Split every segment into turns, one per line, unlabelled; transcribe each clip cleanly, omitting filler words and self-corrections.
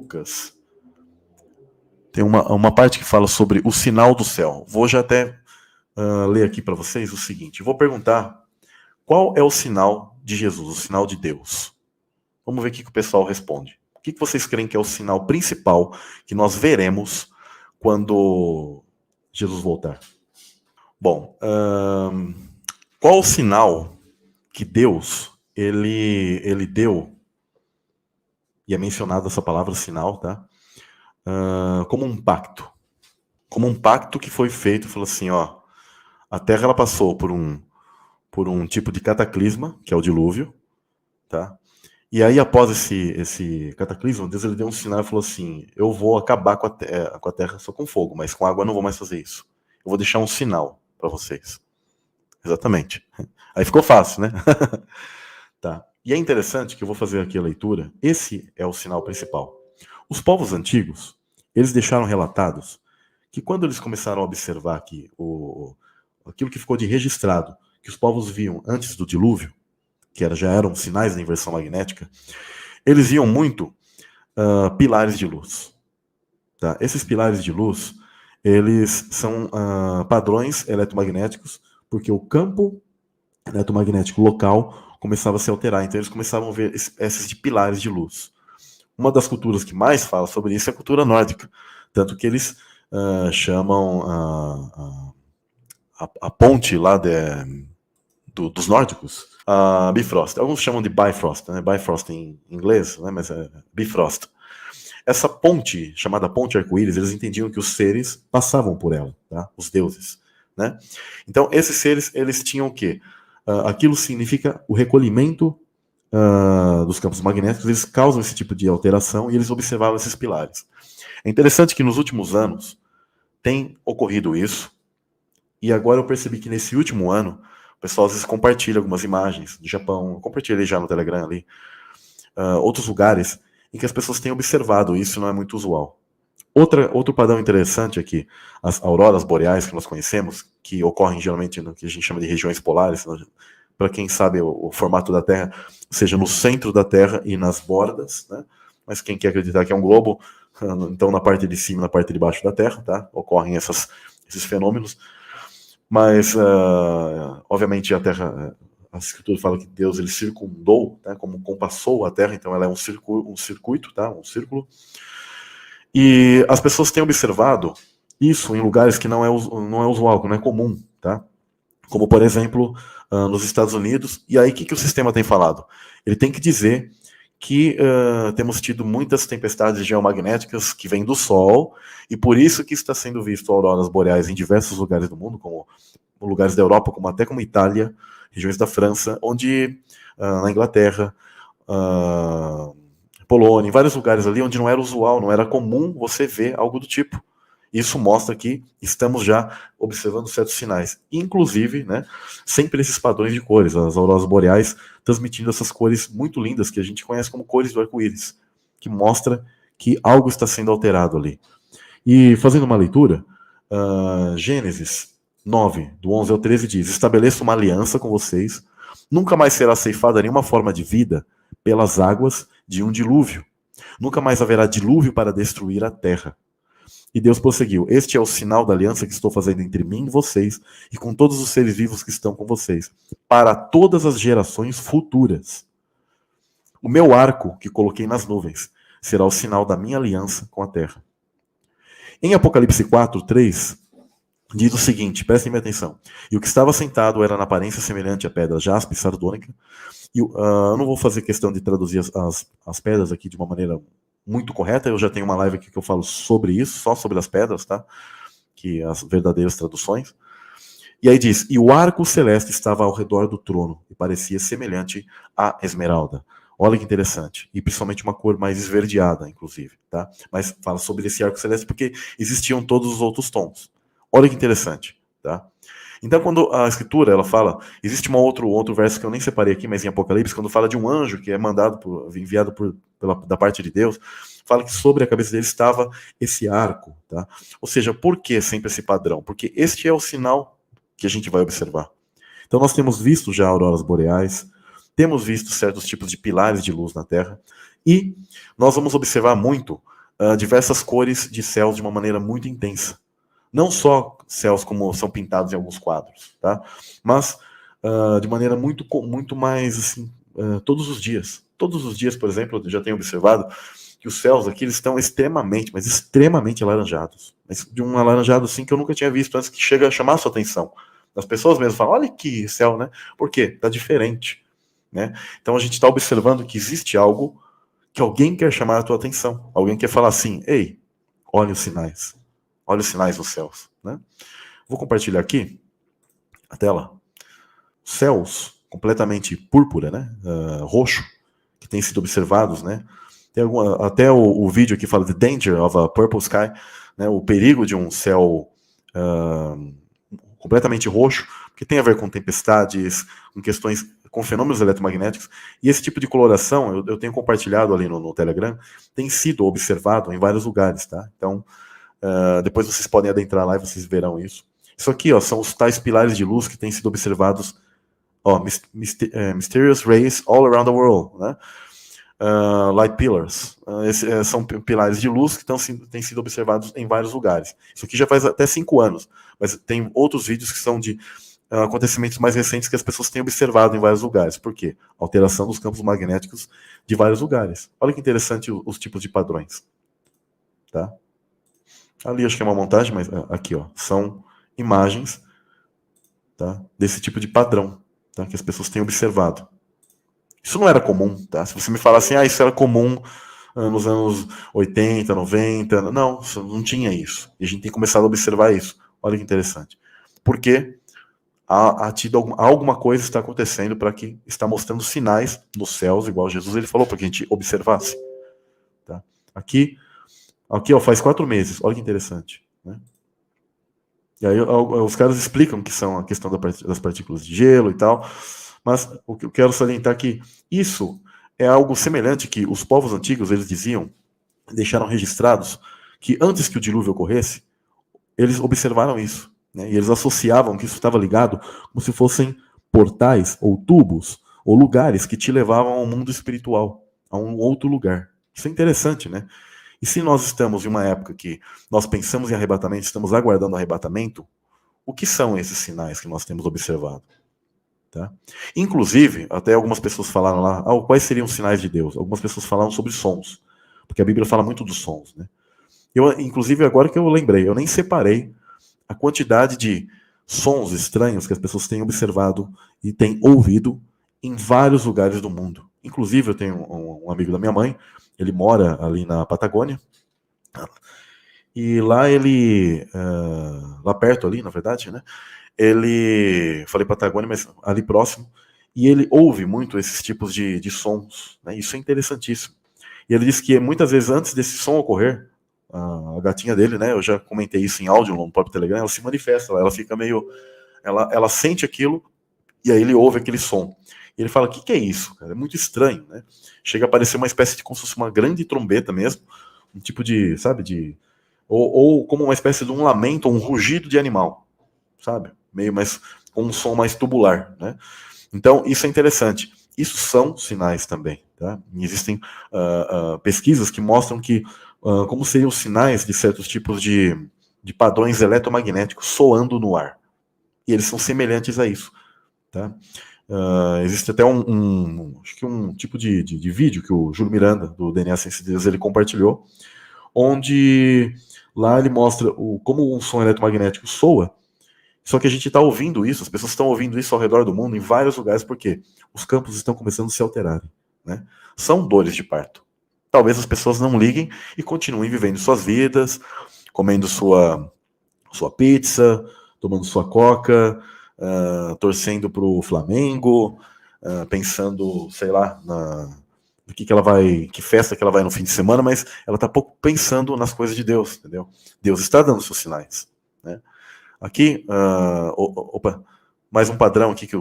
Lucas, tem uma parte que fala sobre o sinal do céu. Vou já até ler aqui para vocês o seguinte. Vou perguntar qual é o sinal de Jesus, o sinal de Deus. Vamos ver o que o pessoal responde. O que vocês creem que é o sinal principal que nós veremos quando Jesus voltar? Bom, qual o sinal que Deus ele deu, e é mencionada essa palavra sinal, tá? Como um pacto. Como um pacto que foi feito, falou assim, ó, a Terra ela passou por um tipo de cataclisma, que é o dilúvio, tá? E aí, após esse cataclisma, Deus ele deu um sinal e falou assim, eu vou acabar com a Terra só com fogo, mas com água eu não vou mais fazer isso. Eu vou deixar um sinal para vocês. Exatamente. Aí ficou fácil, né? Tá. E é interessante que eu vou fazer aqui a leitura. Esse é o sinal principal. Os povos antigos, eles deixaram relatados que quando eles começaram a observar aqui aquilo que ficou de registrado, que os povos viam antes do dilúvio, que já eram sinais da inversão magnética, eles viam muito pilares de luz. Tá? Esses pilares de luz, eles são padrões eletromagnéticos, porque o campo eletromagnético local começava a se alterar, então eles começavam a ver espécies de pilares de luz. Uma das culturas que mais fala sobre isso é a cultura nórdica, tanto que eles chamam a ponte lá dos nórdicos, a Bifrost. Alguns chamam de Bifrost, né? Bifrost em inglês, né? Mas é Bifrost. Essa ponte, chamada Ponte Arco-Íris, eles entendiam que os seres passavam por ela, tá? Os deuses, né? Então, esses seres, eles tinham o quê? Aquilo significa o recolhimento dos campos magnéticos, eles causam esse tipo de alteração e eles observavam esses pilares. É interessante que nos últimos anos tem ocorrido isso, e agora eu percebi que nesse último ano, o pessoal às vezes compartilha algumas imagens do Japão, eu compartilhei já no Telegram ali, outros lugares em que as pessoas têm observado isso, não é muito usual. Outro padrão interessante é que as auroras boreais que nós conhecemos, que ocorrem geralmente no que a gente chama de regiões polares, para quem sabe o formato da Terra, seja no centro da Terra e nas bordas, né? Mas quem quer acreditar que é um globo, então na parte de cima e na parte de baixo da Terra, tá? Ocorrem esses fenômenos. Mas, obviamente, a Terra, a Escritura fala que Deus ele circundou, né? Como compassou a Terra, então ela é um circuito, tá? Um círculo. E as pessoas têm observado isso em lugares que não é usual, que não é comum, tá? Como, por exemplo, nos Estados Unidos. E aí, o que o sistema tem falado? Ele tem que dizer que temos tido muitas tempestades geomagnéticas que vêm do Sol, e por isso que está sendo visto auroras boreais em diversos lugares do mundo, como lugares da Europa, até como Itália, regiões da França, onde na Inglaterra, Polônia, em vários lugares ali onde não era usual, não era comum você ver algo do tipo. Isso mostra que estamos já observando certos sinais, inclusive, né, sempre esses padrões de cores, as auroras boreais transmitindo essas cores muito lindas que a gente conhece como cores do arco-íris, que mostra que algo está sendo alterado ali. E fazendo uma leitura, Gênesis 9, do 11 ao 13 diz: estabeleço uma aliança com vocês, nunca mais será ceifada nenhuma forma de vida pelas águas de um dilúvio. Nunca mais haverá dilúvio para destruir a terra. E Deus prosseguiu: este é o sinal da aliança que estou fazendo entre mim e vocês, e com todos os seres vivos que estão com vocês, para todas as gerações futuras. O meu arco, que coloquei nas nuvens, será o sinal da minha aliança com a terra. Em Apocalipse 4, 3, diz o seguinte, prestem bem atenção: e o que estava sentado era na aparência semelhante à pedra jaspe e sardônica. E, eu não vou fazer questão de traduzir as pedras aqui de uma maneira muito correta, eu já tenho uma live aqui que eu falo sobre isso, só sobre as pedras, tá? Que as verdadeiras traduções. E aí diz: e o arco celeste estava ao redor do trono, e parecia semelhante à esmeralda. Olha que interessante. E principalmente uma cor mais esverdeada, inclusive, tá? Mas fala sobre esse arco celeste porque existiam todos os outros tons. Olha que interessante, tá? Então, quando a Escritura, ela fala, existe um outro verso que eu nem separei aqui, mas em Apocalipse, quando fala de um anjo que é enviado da parte de Deus, fala que sobre a cabeça dele estava esse arco, tá? Ou seja, por que sempre esse padrão? Porque este é o sinal que a gente vai observar. Então, nós temos visto já auroras boreais, temos visto certos tipos de pilares de luz na Terra, e nós vamos observar muito diversas cores de céus de uma maneira muito intensa. Não só céus como são pintados em alguns quadros, tá? Mas de maneira muito mais assim, todos os dias. Todos os dias, por exemplo, eu já tenho observado que os céus aqui eles estão extremamente, mas extremamente alaranjados. Mas de um alaranjado assim que eu nunca tinha visto antes, que chega a chamar a sua atenção. As pessoas mesmo falam, olha que céu, né? Por quê? Está diferente, né? Então a gente está observando que existe algo que alguém quer chamar a tua atenção. Alguém quer falar assim, ei, olha os sinais. Olha os sinais dos céus, né? Vou compartilhar aqui a tela. Céus completamente púrpura, né? Roxo, que tem sido observados, né? Tem até o vídeo que fala The Danger of a Purple Sky, né? O perigo de um céu completamente roxo, que tem a ver com tempestades, com questões, com fenômenos eletromagnéticos, e esse tipo de coloração, eu tenho compartilhado ali no Telegram, tem sido observado em vários lugares, tá? Então, depois vocês podem adentrar lá e vocês verão isso. Isso aqui, ó, são os tais pilares de luz que têm sido observados, ó, mysterious rays all around the world, né? Light pillars. São pilares de luz que têm sido observados em vários lugares. Isso aqui já faz até 5 anos, mas tem outros vídeos que são de acontecimentos mais recentes que as pessoas têm observado em vários lugares. Por quê? Alteração dos campos magnéticos de vários lugares. Olha que interessante os tipos de padrões. Tá? Ali acho que é uma montagem, mas aqui, ó, são imagens, tá, desse tipo de padrão, tá, que as pessoas têm observado. Isso não era comum, tá? Se você me falar assim, isso era comum nos anos 80, 90, não tinha isso. E a gente tem começado a observar isso. Olha que interessante. Porque alguma coisa está acontecendo para que está mostrando sinais nos céus, igual Jesus ele falou, para que a gente observasse. Tá? Aqui, ó, faz 4 meses. Olha que interessante. Né? E aí os caras explicam que são a questão das partículas de gelo e tal. Mas o que eu quero salientar é que isso é algo semelhante que os povos antigos, eles diziam, deixaram registrados, que antes que o dilúvio ocorresse, eles observaram isso. Né? E eles associavam que isso estava ligado como se fossem portais, ou tubos, ou lugares que te levavam ao mundo espiritual, a um outro lugar. Isso é interessante, né? E se nós estamos em uma época que nós pensamos em arrebatamento, estamos aguardando o arrebatamento, o que são esses sinais que nós temos observado? Tá? Inclusive, até algumas pessoas falaram lá, quais seriam os sinais de Deus? Algumas pessoas falaram sobre sons, porque a Bíblia fala muito dos sons. Né? Inclusive, agora que eu lembrei, eu nem separei a quantidade de sons estranhos que as pessoas têm observado e têm ouvido em vários lugares do mundo. Inclusive, eu tenho um amigo da minha mãe, ele mora ali na Patagônia, e lá lá perto ali, na verdade, né? Falei Patagônia, mas ali próximo, e ele ouve muito esses tipos de sons, né? Isso é interessantíssimo. E ele disse que muitas vezes antes desse som ocorrer, a gatinha dele, né? Eu já comentei isso em áudio no próprio Telegram, ela se manifesta, ela fica meio, ela sente aquilo e aí ele ouve aquele som. E ele fala, o que é isso, cara? É muito estranho, né? Chega a parecer uma espécie de como se fosse uma grande trombeta mesmo, um tipo de, sabe, ou como uma espécie de um lamento, um rugido de animal, sabe? Meio mais com um som mais tubular, né? Então, isso é interessante. Isso são sinais também, tá? Existem pesquisas que mostram que como seriam os sinais de certos tipos de padrões eletromagnéticos soando no ar. E eles são semelhantes a isso, tá? Existe até acho que um tipo de vídeo que o Júlio Miranda, do DNA Ciência de Deus, ele compartilhou, onde lá ele mostra como um som eletromagnético soa. Só que a gente está ouvindo isso, as pessoas estão ouvindo isso ao redor do mundo, em vários lugares, porque os campos estão começando a se alterarem. Né? São dores de parto. Talvez as pessoas não liguem e continuem vivendo suas vidas, comendo sua pizza, tomando sua coca, torcendo para o Flamengo, pensando, sei lá, que festa que ela vai no fim de semana, mas ela está pouco pensando nas coisas de Deus, entendeu? Deus está dando seus sinais, né? Aqui, mais um padrão aqui que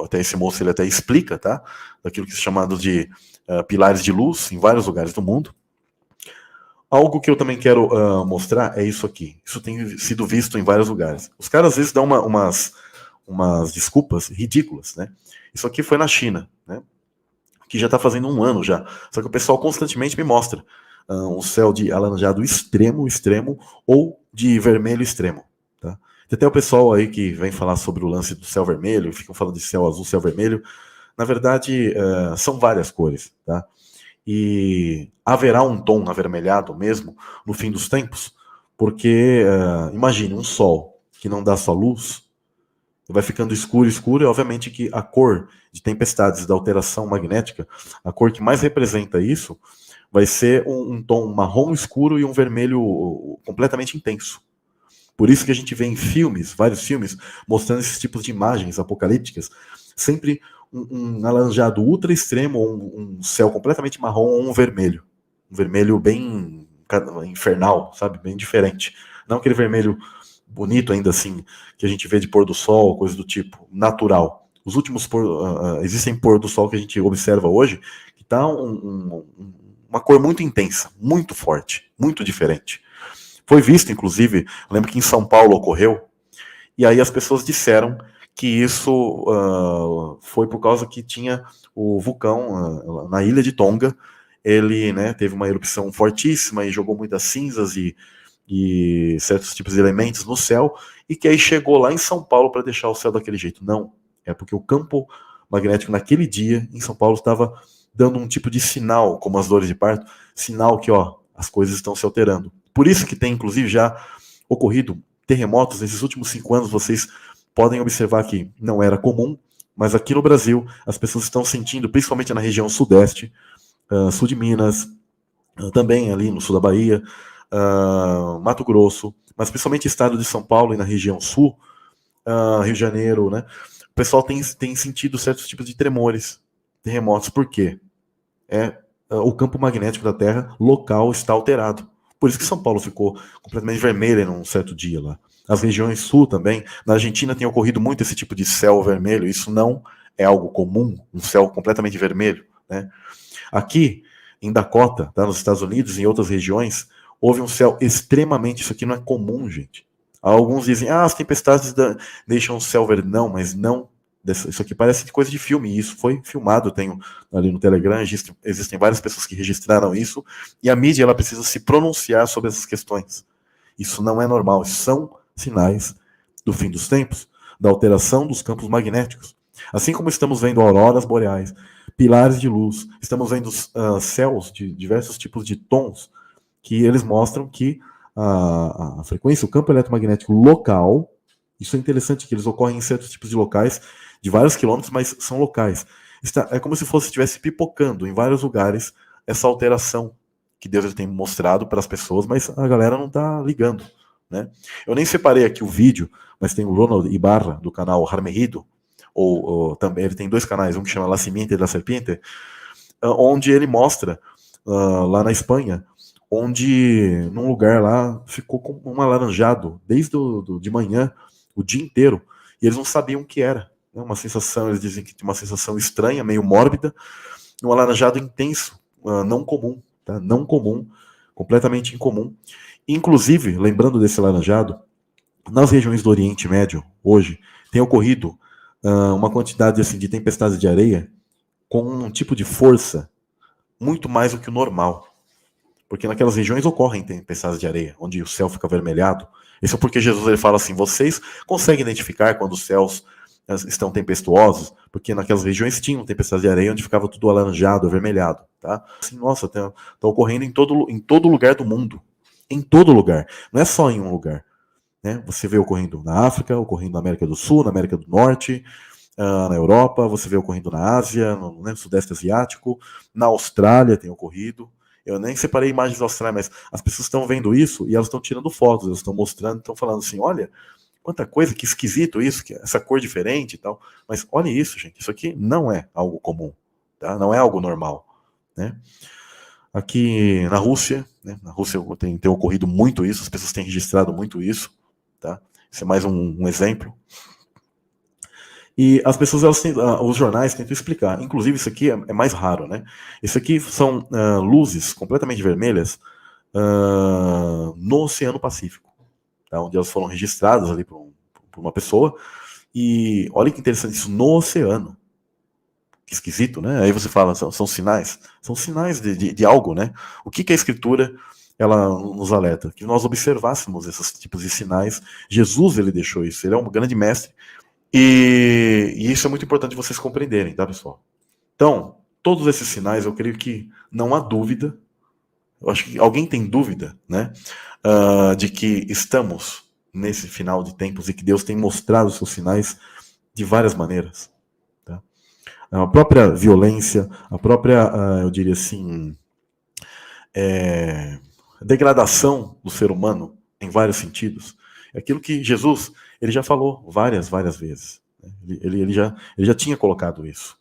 até esse moço ele até explica, tá? Daquilo que é chamado de pilares de luz em vários lugares do mundo. Algo que eu também quero mostrar é isso aqui. Isso tem sido visto em vários lugares. Os caras às vezes dão umas desculpas ridículas, né? Isso aqui foi na China, né? Que já está fazendo 1 ano já. Só que o pessoal constantemente me mostra um céu de alaranjado extremo, extremo, ou de vermelho extremo. Tá? Tem até o pessoal aí que vem falar sobre o lance do céu vermelho, ficam falando de céu azul, céu vermelho. Na verdade, são várias cores. Tá? E haverá um tom avermelhado mesmo no fim dos tempos, porque imagine um sol que não dá só luz, vai ficando escuro, escuro, e obviamente que a cor de tempestades da alteração magnética, a cor que mais representa isso, vai ser um tom marrom escuro e um vermelho completamente intenso. Por isso que a gente vê em filmes, vários filmes, mostrando esses tipos de imagens apocalípticas, sempre um alaranjado ultra extremo, ou um céu completamente marrom, ou um vermelho bem infernal, sabe, bem diferente. Não aquele vermelho bonito ainda assim, que a gente vê de pôr do sol, coisa do tipo, natural. Os últimos existem pôr do sol que a gente observa hoje, que tá uma cor muito intensa, muito forte, muito diferente. Foi visto, inclusive, lembro que em São Paulo ocorreu, e aí as pessoas disseram que isso foi por causa que tinha o vulcão na ilha de Tonga, ele teve uma erupção fortíssima e jogou muitas cinzas e certos tipos de elementos no céu, e que aí chegou lá em São Paulo para deixar o céu daquele jeito. Não, é porque o campo magnético naquele dia em São Paulo estava dando um tipo de sinal, como as dores de parto, sinal que as coisas estão se alterando. Por isso que tem, inclusive, já ocorrido terremotos nesses últimos 5 anos. Vocês podem observar que não era comum, mas aqui no Brasil as pessoas estão sentindo, principalmente na região sudeste, sul de Minas, também ali no sul da Bahia, Mato Grosso, mas principalmente estado de São Paulo e na região sul, Rio de Janeiro, né? O pessoal tem sentido certos tipos de tremores, terremotos. Por quê? O campo magnético da Terra local está alterado. Por isso que São Paulo ficou completamente vermelha num certo dia lá. As regiões sul também. Na Argentina tem ocorrido muito esse tipo de céu vermelho. Isso não é algo comum, um céu completamente vermelho, né? Aqui, em Dakota, tá, nos Estados Unidos, em outras regiões, houve um céu extremamente... Isso aqui não é comum, gente. Alguns dizem, as tempestades deixam o céu verde. Não, mas não... Isso aqui parece coisa de filme, e isso foi filmado. Eu tenho ali no Telegram, existem várias pessoas que registraram isso, e a mídia ela precisa se pronunciar sobre essas questões. Isso não é normal, isso são sinais do fim dos tempos, da alteração dos campos magnéticos. Assim como estamos vendo auroras boreais, pilares de luz, estamos vendo céus de diversos tipos de tons, que eles mostram que a frequência, o campo eletromagnético local, isso é interessante, que eles ocorrem em certos tipos de locais, de vários quilômetros, mas são locais. É como se estivesse pipocando em vários lugares essa alteração que Deus tem mostrado para as pessoas, mas a galera não está ligando, né? Eu nem separei aqui o vídeo, mas tem o Ronald Ibarra, do canal Harmerido, ou também ele tem 2 canais, um que chama La Simiente da Serpiente, onde ele mostra lá na Espanha, onde num lugar lá ficou com um alaranjado desde de manhã, o dia inteiro, e eles não sabiam o que era. Uma sensação, eles dizem que tinha uma sensação estranha, meio mórbida, um alaranjado intenso, não comum, tá? Não comum, completamente incomum. Inclusive, lembrando desse alaranjado, nas regiões do Oriente Médio, hoje, tem ocorrido uma quantidade assim, de tempestades de areia com um tipo de força muito mais do que o normal. Porque naquelas regiões ocorrem tempestades de areia, onde o céu fica avermelhado. Isso é porque Jesus ele fala assim, vocês conseguem identificar quando os céus estão tempestuosos? Porque naquelas regiões tinham tempestades de areia onde ficava tudo alaranjado, avermelhado. Tá? Assim, nossa, tá ocorrendo em todo lugar do mundo. Em todo lugar. Não é só em um lugar. Né? Você vê ocorrendo na África, ocorrendo na América do Sul, na América do Norte, na Europa, você vê ocorrendo na Ásia, no Sudeste Asiático, na Austrália tem ocorrido. Eu nem separei imagens da Austrália, mas as pessoas estão vendo isso e elas estão tirando fotos, elas estão mostrando, estão falando assim, olha, quanta coisa, que esquisito isso, que essa cor diferente e tal. Mas olha isso, gente, isso aqui não é algo comum, tá? Não é algo normal, né? Aqui na Rússia, né? Na Rússia tem ocorrido muito isso, as pessoas têm registrado muito isso, tá? Isso é mais um exemplo. E as pessoas, os jornais tentam explicar. Inclusive, isso aqui é mais raro, né? Isso aqui são luzes completamente vermelhas no Oceano Pacífico, tá? Onde elas foram registradas ali por uma pessoa. E olha que interessante isso, no oceano. Que esquisito, né? Aí você fala, são sinais? São sinais de algo, né? O que a Escritura ela nos alerta? Que nós observássemos esses tipos de sinais. Jesus, ele deixou isso. Ele é um grande mestre. E isso é muito importante vocês compreenderem, tá, pessoal? Então, todos esses sinais, eu creio que não há dúvida. Eu acho que alguém tem dúvida, né? De que estamos nesse final de tempos e que Deus tem mostrado os seus sinais de várias maneiras. Tá? A própria violência, a própria, eu diria assim, degradação do ser humano em vários sentidos. É aquilo que Jesus ele já falou várias vezes. Ele já tinha colocado isso.